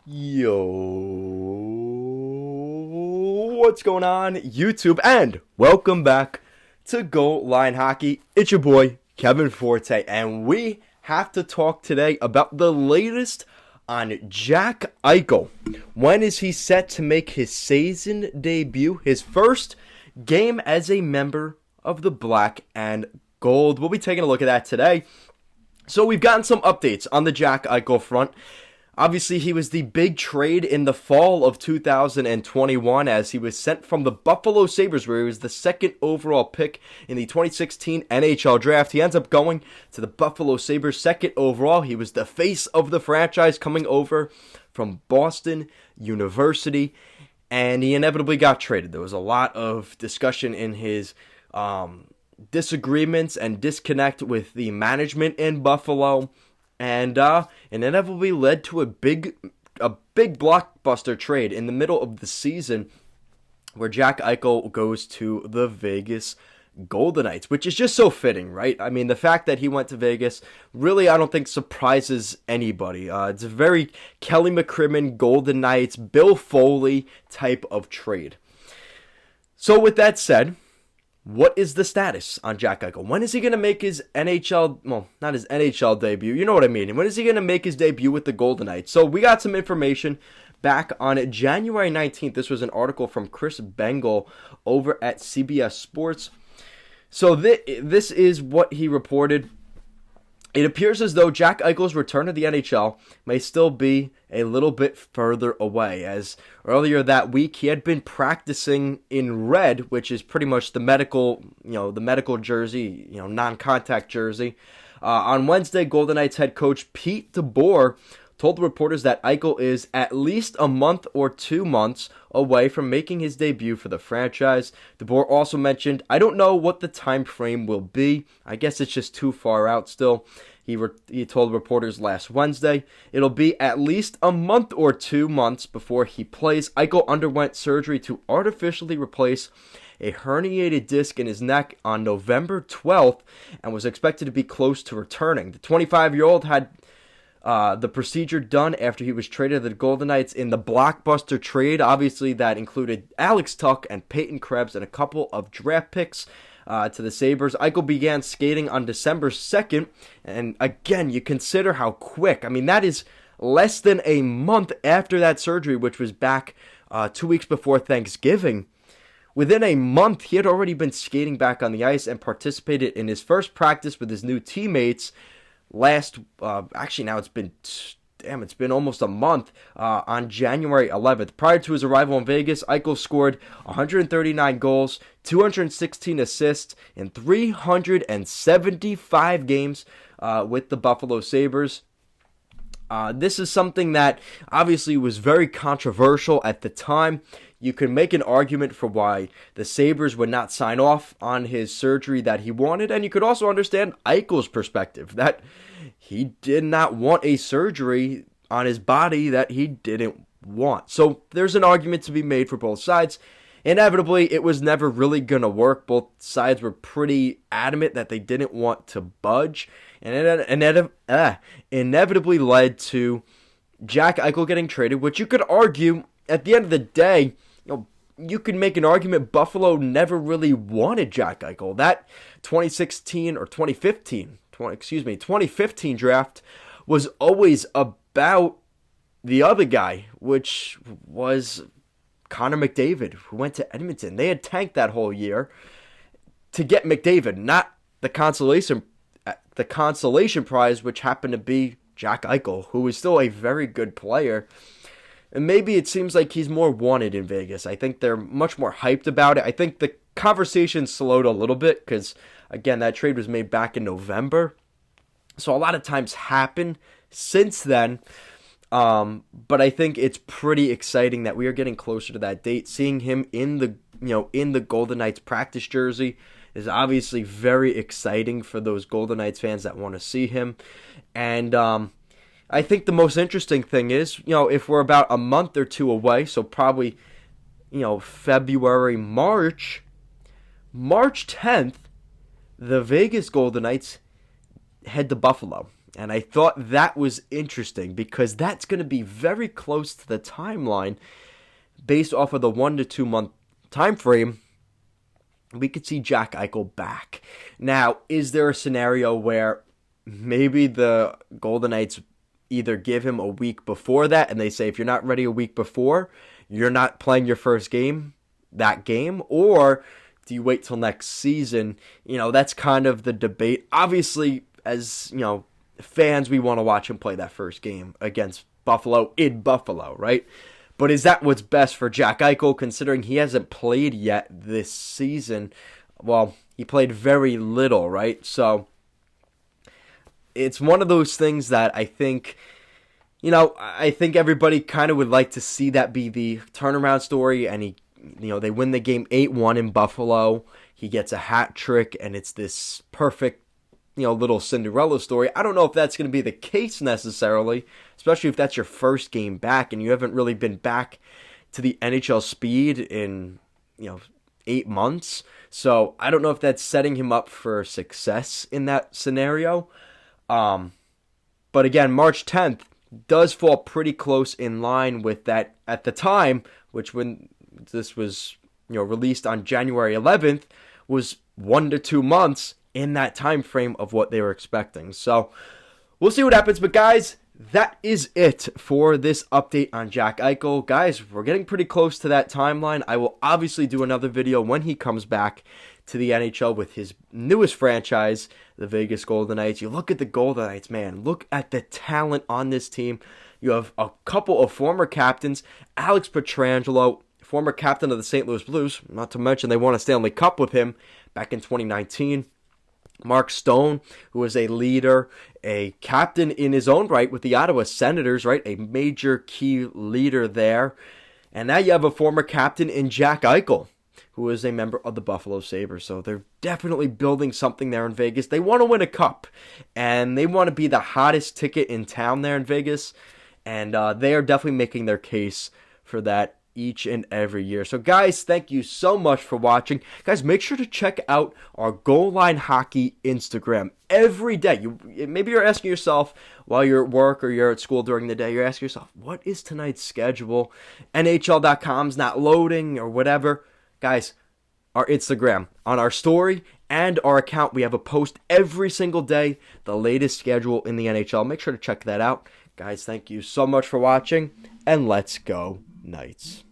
Yo, what's going on, YouTube? And welcome back to Goal Line Hockey. It's your boy, Kevin Forte, and we have to talk today about the latest on Jack Eichel. When is he set to make his season debut? His first game as a member of the Black and Gold. We'll be taking a look at that today. So we've gotten some updates on the Jack Eichel front. Obviously, he was the big trade in the fall of 2021 as he was sent from the Buffalo Sabres, where he was the second overall pick in the 2016 NHL draft. He ends up going to the Buffalo Sabres second overall. He was the face of the franchise coming over from Boston University, and he inevitably got traded. There was a lot of discussion in his disagreements and disconnect with the management in Buffalo. And inevitably led to a big blockbuster trade in the middle of the season where Jack Eichel goes to the Vegas Golden Knights, which is just so fitting, right? I mean, the fact that he went to Vegas really, I don't think, surprises anybody. It's a very Kelly McCrimmon, Golden Knights, Bill Foley type of trade. So with that said, what is the status on Jack Eichel? When is he going to make his NHL, well, not his NHL debut, you know what I mean. When is he going to make his debut with the Golden Knights? So we got some information back on January 19th. This was an article from Chris Bengal over at CBS Sports. So this is what he reported. It appears as though Jack Eichel's return to the NHL may still be a little bit further away, as earlier that week he had been practicing in red, which is pretty much the medical jersey, non-contact jersey. On Wednesday, Golden Knights head coach Pete DeBoer told the reporters that Eichel is at least a month or 2 months away from making his debut for the franchise. DeBoer also mentioned, "I don't know what the time frame will be. I guess it's just too far out still." He told reporters last Wednesday, "It'll be at least a month or 2 months before he plays." Eichel underwent surgery to artificially replace a herniated disc in his neck on November 12th and was expected to be close to returning. The 25-year-old had the procedure done after he was traded to the Golden Knights in the blockbuster trade. Obviously, that included Alex Tuch and Peyton Krebs and a couple of draft picks to the Sabres. Eichel began skating on December 2nd, and again, you consider how quick. I mean, that is less than a month after that surgery, which was back 2 weeks before Thanksgiving. Within a month, he had already been skating back on the ice and participated in his first practice with his new teammates now it's been almost a month, on January 11th. Prior to his arrival in Vegas, Eichel scored 139 goals, 216 assists in 375 games with the Buffalo Sabres. This is something that obviously was very controversial at the time. You could make an argument for why the Sabres would not sign off on his surgery that he wanted, and you could also understand Eichel's perspective, that he did not want a surgery on his body that he didn't want. So there's an argument to be made for both sides. Inevitably, it was never really going to work. Both sides were pretty adamant that they didn't want to budge, and it inevitably led to Jack Eichel getting traded, which you could argue, at the end of the day, you could make an argument Buffalo never really wanted Jack Eichel. That 2015 draft was always about the other guy, which was Connor McDavid, who went to Edmonton. They had tanked that whole year to get McDavid, not the consolation prize, which happened to be Jack Eichel, who is still a very good player. And maybe it seems like he's more wanted in Vegas. I think they're much more hyped about it. I think the conversation slowed a little bit because, again, that trade was made back in November. So a lot of times happen since then. But I think it's pretty exciting that we are getting closer to that date. Seeing him in the Golden Knights practice jersey is obviously very exciting for those Golden Knights fans that want to see him. And I think the most interesting thing is, if we're about a month or two away, so probably, February, March 10th, the Vegas Golden Knights head to Buffalo. And I thought that was interesting because that's going to be very close to the timeline based off of the 1 to 2 month time frame. We could see Jack Eichel back. Now, is there a scenario where maybe the Golden Knights either give him a week before that and they say, if you're not ready a week before, you're not playing your first game that game? Or do you wait till next season? That's kind of the debate. Obviously, as fans, we want to watch him play that first game against Buffalo in Buffalo, right? But is that what's best for Jack Eichel, considering he hasn't played yet this season? Well, he played very little, right? So it's one of those things that I think, I think everybody kind of would like to see that be the turnaround story. And they win the game 8-1 in Buffalo. He gets a hat trick, and it's this perfect, little Cinderella story. I don't know if that's going to be the case necessarily, especially if that's your first game back and you haven't really been back to the NHL speed in, 8 months. So I don't know if that's setting him up for success in that scenario. But again, March 10th does fall pretty close in line with that at the time, which when this was, released on January 11th, was 1 to 2 months in that time frame of what they were expecting. So we'll see what happens. But guys, that is it for this update on Jack Eichel. Guys, we're getting pretty close to that timeline. I will obviously do another video when he comes back to the NHL with his newest franchise, the Vegas Golden Knights. You look at the Golden Knights, man. Look at the talent on this team. You have a couple of former captains. Alex Pietrangelo, former captain of the St. Louis Blues. Not to mention they won a Stanley Cup with him back in 2019. Mark Stone, who is a leader, a captain in his own right with the Ottawa Senators, right? A major key leader there. And now you have a former captain in Jack Eichel, who is a member of the Buffalo Sabres. So they're definitely building something there in Vegas. They want to win a cup, and they want to be the hottest ticket in town there in Vegas. And they are definitely making their case for that each and every year. So guys, thank you so much for watching. Guys, make sure to check out our Goal Line Hockey Instagram every day. Maybe you're asking yourself while you're at work or you're at school during the day, you're asking yourself, what is tonight's schedule? NHL.com's not loading or whatever. Guys, our Instagram, on our story and our account, we have a post every single day, the latest schedule in the NHL. Make sure to check that out. Guys, thank you so much for watching, and let's go Knights.